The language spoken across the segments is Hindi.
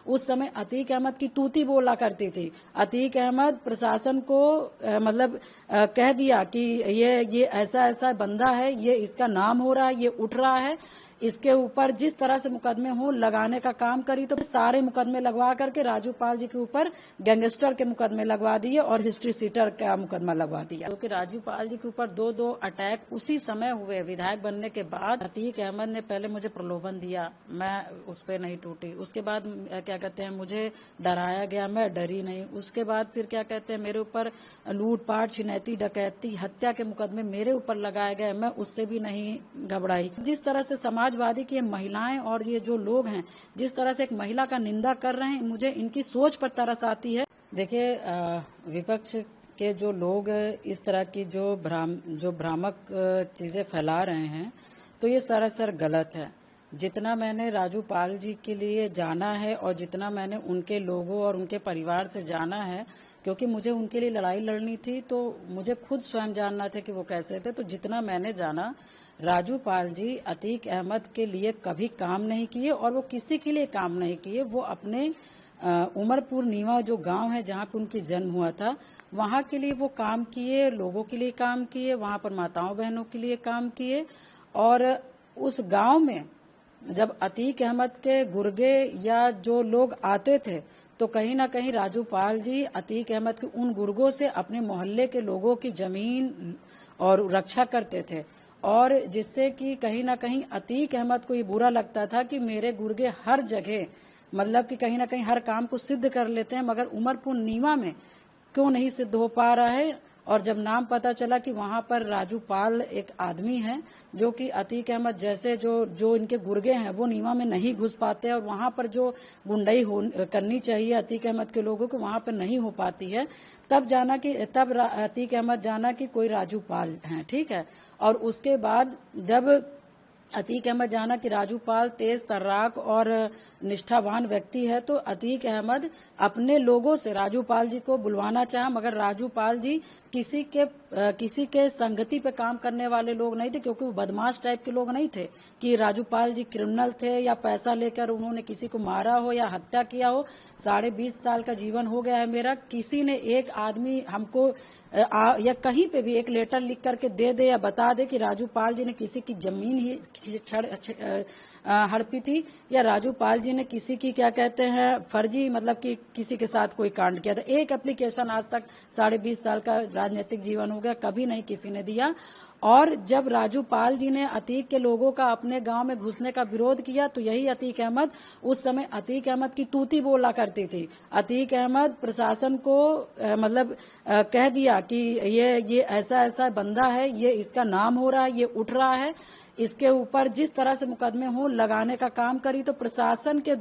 उस समय अतीक अहमद की तूती बोला करती थी। अतीक अहमद प्रशासन को कह दिया कि ये ऐसा ऐसा बंदा है, ये इसका नाम हो रहा है, ये उठ रहा है, इसके ऊपर जिस तरह से मुकदमे हो लगाने का काम करी। तो सारे मुकदमे लगवा करके राजू पाल जी के ऊपर गैंगस्टर के मुकदमे लगवा दिए और हिस्ट्री सीटर का मुकदमा लगवा दिया, क्योंकि राजू पाल जी के ऊपर दो अटैक उसी समय हुए। विधायक बनने के बाद अतीक अहमद ने पहले मुझे प्रलोभन दिया, मैं उस पर नहीं टूटी। उसके बाद क्या कहते हैं, मुझे डराया गया, मैं डरी नहीं। उसके बाद फिर क्या कहते हैं, मेरे ऊपर लूटपाट, छिनैती, डकैती, हत्या के मुकदमे मेरे ऊपर लगाए गए, मैं उससे भी नहीं घबराई। जिस तरह से समाजवादी की महिलाएं और ये जो लोग हैं, जिस तरह से एक महिला का निंदा कर रहे हैं, मुझे इनकी सोच पर तरस आती है। देखिए, विपक्ष के जो लोग इस तरह की जो भ्रामक चीजें फैला रहे हैं, तो ये सरासर गलत है। जितना मैंने राजू पाल जी के लिए जाना है और जितना मैंने उनके लोगों और उनके परिवार से जाना है, क्योंकि मुझे उनके लिए लड़ाई लड़नी थी, तो मुझे खुद स्वयं जानना था कि वो कैसे थे। तो जितना मैंने जाना, राजू पाल जी अतीक अहमद के लिए कभी काम नहीं किए और वो किसी के लिए काम नहीं किए। वो अपने उमरपुर नीवा जो गांव है जहां पर उनकी जन्म हुआ था, वहां के लिए वो काम किए, लोगों के लिए काम किए, वहां पर माताओं बहनों के लिए काम किए। और उस गांव में जब अतीक अहमद के गुर्गे या जो लोग आते थे, तो कहीं ना कहीं राजू पाल जी अतीक अहमद के उन गुर्गों से अपने मोहल्ले के लोगों की जमीन और रक्षा करते थे, और जिससे कि कहीं ना कहीं अतीक अहमद को ये बुरा लगता था कि मेरे गुर्गे हर जगह, मतलब कि कहीं ना कहीं हर काम को सिद्ध कर लेते हैं, मगर उमरपुर नीवा में क्यों नहीं सिद्ध हो पा रहा है। और जब नाम पता चला कि वहां पर राजू पाल एक आदमी है जो कि अतीक अहमद जैसे जो इनके गुर्गे हैं वो नीवा में नहीं घुस पाते, और वहां पर जो गुंडाई करनी चाहिए अतीक अहमद के लोगों को वहां पर नहीं हो पाती है, तब अतीक अहमद जाना कि कोई राजू पाल हैं, ठीक है। और उसके बाद जब अतीक अहमद जाना कि राजू पाल तेज तर्राक और निष्ठावान व्यक्ति है, तो अतीक अहमद अपने लोगों से राजू पाल जी को बुलवाना चाहा, मगर राजू पाल जी किसी के संगति पे काम करने वाले लोग नहीं थे, क्योंकि वो बदमाश टाइप के लोग नहीं थे कि राजू पाल जी क्रिमिनल थे या पैसा लेकर उन्होंने किसी को मारा हो या हत्या किया हो। 20.5 साल का जीवन हो गया है मेरा, किसी ने एक आदमी हमको या कहीं पे भी एक लेटर लिख करके दे दे या बता दे कि राजू पाल जी ने किसी की जमीन ही हड़पी थी, या राजू पाल जी ने किसी की क्या कहते हैं फर्जी, मतलब कि किसी के साथ कोई कांड किया था। एक एप्लीकेशन आज तक 20.5 साल का राजनीतिक जीवन हो गया, कभी नहीं किसी ने दिया। और जब राजू पाल जी ने अतीक के लोगों का अपने गांव में घुसने का विरोध किया, तो यही अतीक अहमद, उस समय अतीक अहमद की तूती बोला करती थी। अतीक अहमद प्रशासन को कह दिया कि ये ऐसा ऐसा बंदा है, ये इसका नाम हो रहा है, ये उठ रहा है, इसके ऊपर जिस तरह से मुकदमे हो लगाने का काम करी। तो प्रशासन के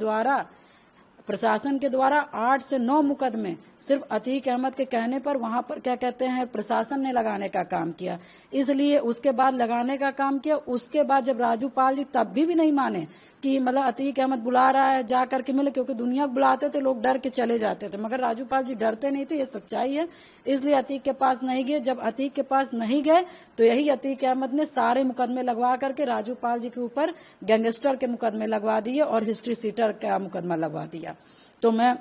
द्वारा 8 से 9 मुकदमे सिर्फ अतीक अहमद के कहने पर वहां पर क्या कहते हैं प्रशासन ने लगाने का काम किया, इसलिए उसके बाद लगाने का काम किया। उसके बाद जब राजू पाल जी तब भी नहीं माने कि मतलब अतीक अहमद बुला रहा है जा करके मिले, क्योंकि दुनिया को बुलाते थे लोग डर के चले जाते थे, मगर राजू पाल जी डरते नहीं थे, ये सच्चाई है। इसलिए अतीक के पास नहीं गए। जब अतीक के पास नहीं गए, तो यही अतीक अहमद ने सारे मुकदमे लगवा करके राजू पाल जी के ऊपर गैंगस्टर के मुकदमे लगवा दिए और हिस्ट्री सीटर का मुकदमा लगवा दिया। तो मैं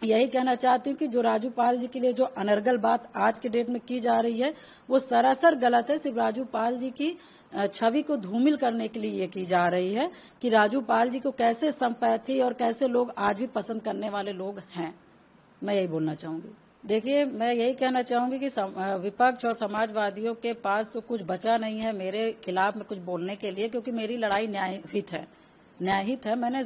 यही कहना चाहती हूँ कि जो राजू पाल जी के लिए जो अनर्गल बात आज के डेट में की जा रही है, वो सरासर गलत है। सिर्फ राजू पाल जी की छवि को धूमिल करने के लिए ये की जा रही है कि राजू पाल जी को कैसे संपैथी और कैसे लोग आज भी पसंद करने वाले लोग हैं। मैं यही बोलना चाहूंगी। देखिए, मैं यही कहना चाहूंगी कि विपक्ष और समाजवादियों के पास कुछ बचा नहीं है मेरे खिलाफ में कुछ बोलने के लिए, क्योंकि मेरी लड़ाई न्यायहित है। मैंने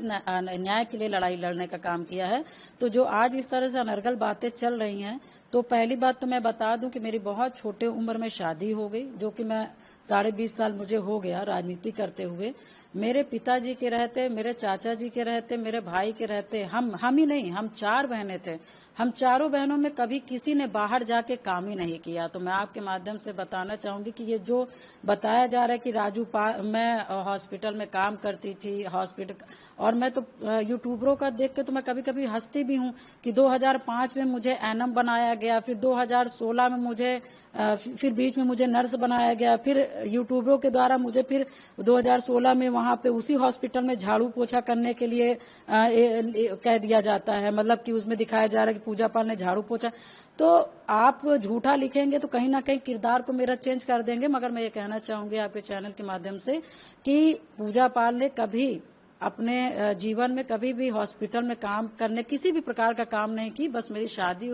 न्याय के लिए लड़ाई लड़ने का काम किया है। तो जो आज इस तरह से अनर्गल बातें चल रही हैं, तो पहली बात तो मैं बता दूं कि मेरी बहुत छोटे उम्र में शादी हो गई, जो कि मैं 20.5 साल मुझे हो गया राजनीति करते हुए। मेरे पिताजी के रहते, मेरे चाचा जी के रहते, मेरे भाई के रहते, हम ही नहीं, हम 4 बहनें थे। हम चारों बहनों में कभी किसी ने बाहर जाके काम ही नहीं किया। तो मैं आपके माध्यम से बताना चाहूंगी कि ये जो बताया जा रहा है कि मैं हॉस्पिटल में काम करती थी, और मैं तो यूट्यूबरों का देख के तो मैं कभी कभी हंसती भी हूँ कि 2005 में मुझे एनएम बनाया गया, फिर 2016 में मुझे फिर बीच में मुझे नर्स बनाया गया, फिर यूट्यूबरों के द्वारा मुझे फिर 2016 में वहां पे उसी हॉस्पिटल में झाड़ू पोछा करने के लिए कह दिया जाता है, मतलब कि उसमें दिखाया जा रहा है कि पूजा पाल ने झाड़ू पोछा। तो आप झूठा लिखेंगे तो कहीं ना कहीं किरदार को मेरा चेंज कर देंगे। मगर मैं ये कहना चाहूंगी आपके चैनल के माध्यम से कि पूजा पाल ने कभी अपने जीवन में कभी भी हॉस्पिटल में काम करने किसी भी प्रकार का काम नहीं की। बस मेरी शादी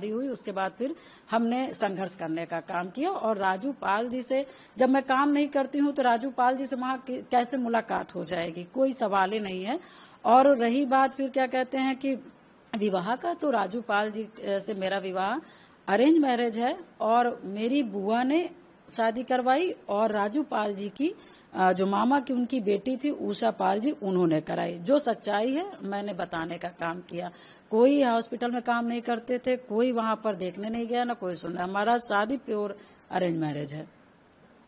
हुई उसके बाद फिर हमने संघर्ष करने का काम किया। और राजू पाल जी से जब मैं काम नहीं करती हूँ तो राजू पाल जी से वहां कैसे मुलाकात हो जाएगी, कोई सवाल ही नहीं है। और रही बात फिर क्या कहते हैं कि विवाह का, तो राजू पाल जी से मेरा विवाह अरेंज मैरिज है और मेरी बुआ ने शादी करवाई और राजू पाल जी की जो मामा की उनकी बेटी थी उषा पाल जी, उन्होंने कराई। जो सच्चाई है मैंने बताने का काम किया। कोई हॉस्पिटल में काम नहीं करते थे, कोई वहां पर देखने नहीं गया, ना कोई सुनना। हमारा शादी प्योर अरेंज मैरिज है।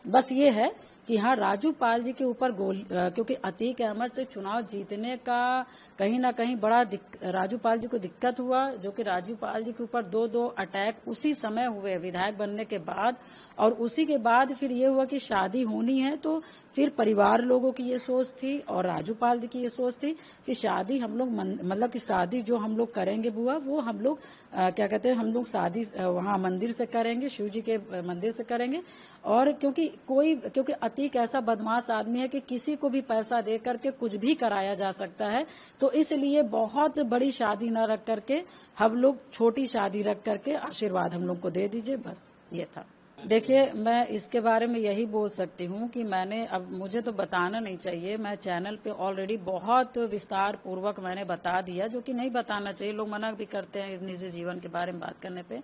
बस ये है कि हाँ, राजू पाल जी के ऊपर क्योंकि अतीक अहमद से चुनाव जीतने का कहीं ना कहीं बड़ा राजू पाल जी को दिक्कत हुआ, जो कि राजू पाल जी के ऊपर दो अटैक उसी समय हुए विधायक बनने के बाद। और उसी के बाद फिर ये हुआ कि शादी होनी है, तो फिर परिवार लोगों की ये सोच थी और राजू पाल जी की ये सोच थी कि शादी हम लोग मतलब कि शादी जो हम लोग करेंगे बुआ, वो हम लोग क्या कहते हैं, हम लोग शादी वहाँ मंदिर से करेंगे, शिव जी के मंदिर से करेंगे। और क्योंकि अतीक ऐसा बदमाश आदमी है कि किसी को भी पैसा दे करके कुछ भी कराया जा सकता है, तो इसलिए बहुत बड़ी शादी न रख करके हम लोग छोटी शादी रख करके आशीर्वाद हम लोग को दे दीजिए, बस ये था। देखिए, मैं इसके बारे में यही बोल सकती हूँ कि अब मुझे तो बताना नहीं चाहिए, मैं चैनल पे ऑलरेडी बहुत विस्तार पूर्वक मैंने बता दिया, जो कि नहीं बताना चाहिए। लोग मना भी करते हैं निजी जीवन के बारे में बात करने पे,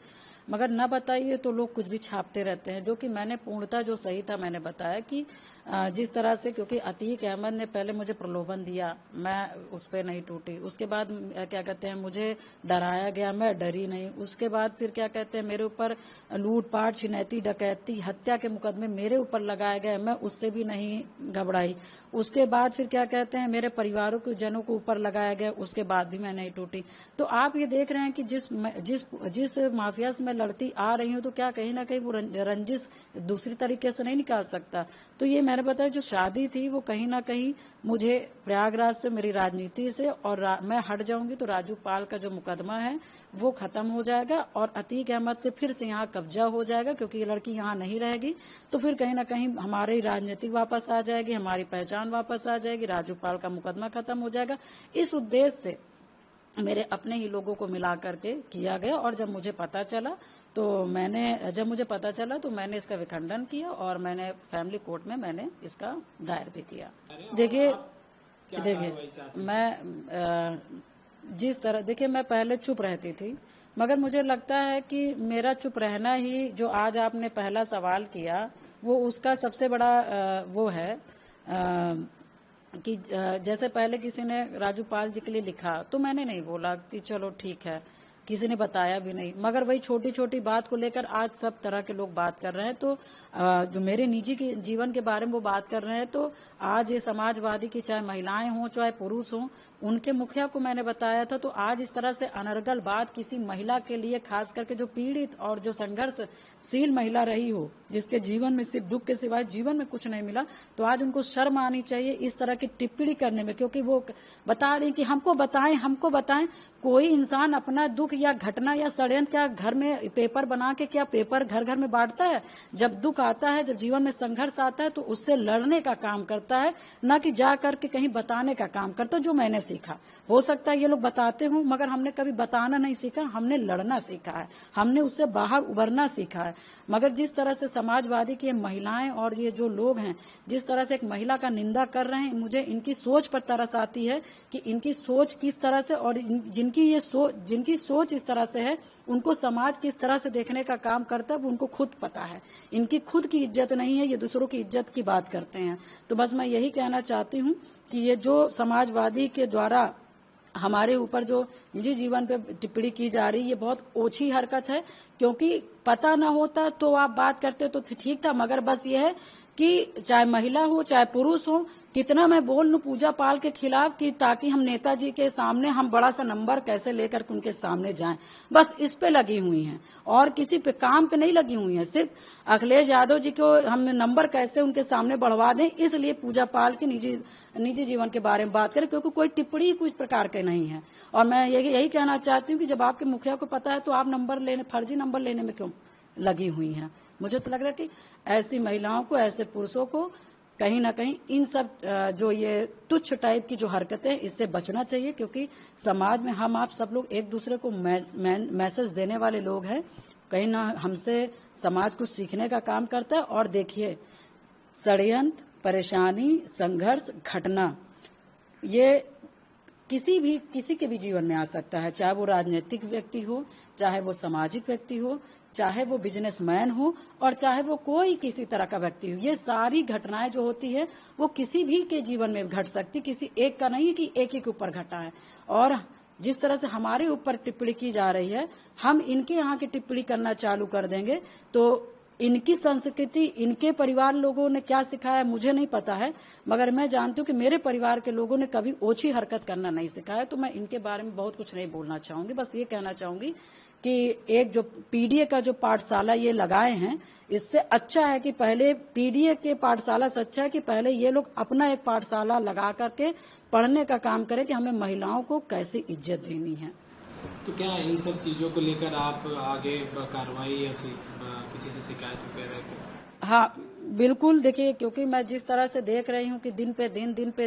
मगर न बताइए तो लोग कुछ भी छापते रहते हैं। जो कि मैंने पूर्णतः जो सही था मैंने बताया कि जिस तरह से, क्योंकि अतीक अहमद ने पहले मुझे प्रलोभन दिया, मैं उस पर नहीं टूटी। उसके बाद क्या कहते हैं, मुझे डराया गया, मैं डरी नहीं। उसके बाद फिर क्या कहते हैं, मेरे ऊपर लूटपाट, छिनैती, डकैती, हत्या के मुकदमे मेरे ऊपर लगाए गए, मैं उससे भी नहीं घबराई। उसके बाद फिर क्या कहते हैं, मेरे परिवारों के जनों को ऊपर लगाया गया, उसके बाद भी मैं नहीं टूटी। तो आप ये देख रहे हैं कि जिस माफिया से मैं लड़ती आ रही हूँ, तो क्या कहीं ना कहीं वो रंजिश दूसरी तरीके से नहीं निकाल सकता। तो ये मैंने बताया, जो शादी थी वो कहीं ना कहीं मुझे प्रयागराज से, मेरी राजनीति से, और मैं हट जाऊंगी तो राजू पाल का जो मुकदमा है वो खत्म हो जाएगा और अतीक अहमद से फिर से यहाँ कब्जा हो जाएगा, क्योंकि ये लड़की यहाँ नहीं रहेगी। तो फिर कहीं ना कहीं हमारी राजनीति वापस आ जाएगी, हमारी पहचान वापस आ जाएगी, राजू पाल का मुकदमा खत्म हो जाएगा। इस उद्देश्य से मेरे अपने ही लोगों को मिला करके किया गया। और जब मुझे पता चला तो मैंने इसका विखंडन किया और मैंने फैमिली कोर्ट में मैंने इसका दायर भी किया। देखिए मैं जिस तरह, देखिए मैं पहले चुप रहती थी, मगर मुझे लगता है कि मेरा चुप रहना ही, जो आज आपने पहला सवाल किया, वो उसका सबसे बड़ा वो है कि जैसे पहले किसी ने राजू पाल जी के लिए लिखा तो मैंने नहीं बोला कि चलो ठीक है, किसी ने बताया भी नहीं। मगर वही छोटी छोटी बात को लेकर आज सब तरह के लोग बात कर रहे हैं। तो जो मेरे निजी के जीवन के बारे में वो बात कर रहे हैं, तो आज ये समाजवादी की चाहे महिलाएं हों चाहे पुरुष हों, उनके मुखिया को मैंने बताया था। तो आज इस तरह से अनर्गल बात किसी महिला के लिए, खास करके जो पीड़ित और जो संघर्षशील महिला रही हो, जिसके जीवन में सिर्फ दुख के सिवाय जीवन में कुछ नहीं मिला, तो आज उनको शर्म आनी चाहिए इस तरह की टिप्पणी करने में। क्योंकि वो बता रही कि हमको बताएं। कोई इंसान अपना दुख या घटना या षड्यंत्र क्या घर में पेपर बना के, क्या पेपर घर घर में बांटता है? जब दुख आता है, जब जीवन में संघर्ष आता है, तो उससे लड़ने का काम करता है, न कि जा करके कहीं बताने का काम करता है। जो मैंने सीखा, हो सकता है ये लोग बताते हों, मगर हमने कभी बताना नहीं सीखा, हमने लड़ना सीखा है, हमने उससे बाहर उबरना सीखा है। मगर जिस तरह से समाजवादी की महिलाएं और ये जो लोग हैं, जिस तरह से एक महिला का निंदा कर रहे हैं, मुझे इनकी सोच पर तरस आती है कि इनकी सोच किस तरह से, और जिनकी सोच इस तरह से है, उनको समाज किस तरह से देखने का काम करता है, उनको खुद पता है। इनकी खुद की इज्जत नहीं है, ये दूसरों की इज्जत की बात करते हैं। तो बस मैं यही कहना चाहती हूँ कि ये जो समाजवादी के द्वारा हमारे ऊपर जो निजी जीवन पे टिप्पणी की जा रही है, ये बहुत ओछी हरकत है। क्योंकि पता ना होता तो आप बात करते तो ठीक था, मगर बस ये है कि चाहे महिला हो चाहे पुरुष हो, कितना मैं बोल लूं पूजा पाल के खिलाफ कि ताकि हम नेताजी के सामने हम बड़ा सा नंबर कैसे लेकर के उनके सामने जाएं, बस इस पे लगी हुई हैं और किसी पे काम पे नहीं लगी हुई हैं। सिर्फ अखिलेश यादव जी को हम नंबर कैसे उनके सामने बढ़वा दें, इसलिए पूजा पाल के निजी जीवन के बारे में बात करें, क्योंकि कोई टिप्पणी कुछ प्रकार के नहीं है। और मैं यही कहना चाहती हूँ कि जब आपके मुखिया को पता है तो आप फर्जी नंबर लेने में क्यों लगी हुई हैं। मुझे तो लग रहा है कि ऐसी महिलाओं को, ऐसे पुरुषों को कहीं ना कहीं इन सब जो ये तुच्छ टाइप की जो हरकतें, इससे बचना चाहिए, क्योंकि समाज में हम आप सब लोग एक दूसरे को मैसेज देने वाले लोग हैं। कहीं ना हमसे समाज कुछ सीखने का काम करता है। और देखिए, षड्यंत्र, परेशानी, संघर्ष, घटना, ये किसी के भी जीवन में आ सकता है, चाहे वो राजनीतिक व्यक्ति हो, चाहे वो सामाजिक व्यक्ति हो, चाहे वो बिजनेसमैन हो, और चाहे वो कोई किसी तरह का व्यक्ति हो। ये सारी घटनाएं जो होती है वो किसी भी के जीवन में घट सकती, किसी एक का नहीं है कि एक ही के ऊपर घटा है। और जिस तरह से हमारे ऊपर टिप्पणी की जा रही है, हम इनके यहाँ की टिप्पणी करना चालू कर देंगे तो इनकी संस्कृति, इनके परिवार लोगों ने क्या सिखाया मुझे नहीं पता है, मगर मैं जानती हूँ कि मेरे परिवार के लोगों ने कभी ओछी हरकत करना नहीं सिखाया। तो मैं इनके बारे में बहुत कुछ नहीं बोलना चाहूंगी। बस ये कहना चाहूंगी कि एक जो पीडीए का जो पाठशाला ये लगाए हैं, इससे अच्छा है कि पहले पीडीए के पाठशाला से अच्छा है कि पहले ये लोग अपना एक पाठशाला लगा करके पढ़ने का काम करें कि हमें महिलाओं को कैसी इज्जत देनी है। तो क्या इन सब चीजों को लेकर आप आगे कार्रवाई या किसी से शिकायत कर रहे थे? हाँ बिल्कुल। देखिए, क्योंकि मैं जिस तरह से देख रही हूँ कि दिन पे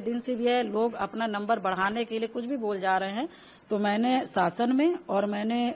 दिन से भी है, लोग अपना नंबर बढ़ाने के लिए कुछ भी बोल जा रहे हैं, तो मैंने शासन में और मैंने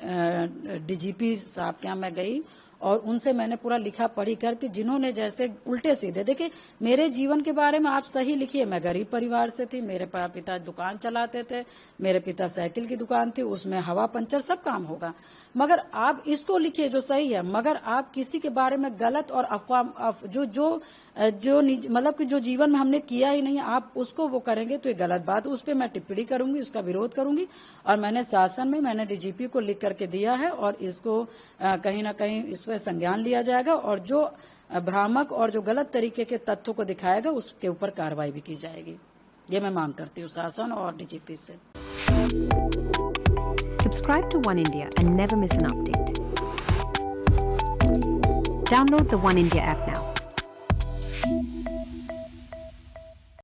डीजीपी साहब के यहाँ मैं गई और उनसे मैंने पूरा लिखा पढ़ी करके, जिन्होंने जैसे उल्टे सीधे, देखिए मेरे जीवन के बारे में आप सही लिखिए, मैं गरीब परिवार से थी, मेरे पिता दुकान चलाते थे, मेरे पिता साइकिल की दुकान थी, उसमें हवा पंचर सब काम होगा, मगर आप इसको लिखिए जो सही है। मगर आप किसी के बारे में गलत और अफवाह जो मतलब कि जो जीवन में हमने किया ही नहीं, आप उसको वो करेंगे तो ये गलत बात, उस पर मैं टिप्पणी करूंगी, उसका विरोध करूंगी। और मैंने शासन में मैंने डीजीपी को लिख करके दिया है और इसको कहीं ना कहीं इस पर संज्ञान लिया जाएगा और जो भ्रामक और जो गलत तरीके के तथ्यों को दिखाएगा उसके ऊपर कार्रवाई भी की जाएगी। ये मैं मांग करती हूँ शासन और डीजीपी से। Subscribe to One India and never miss an update. Download the One India app now.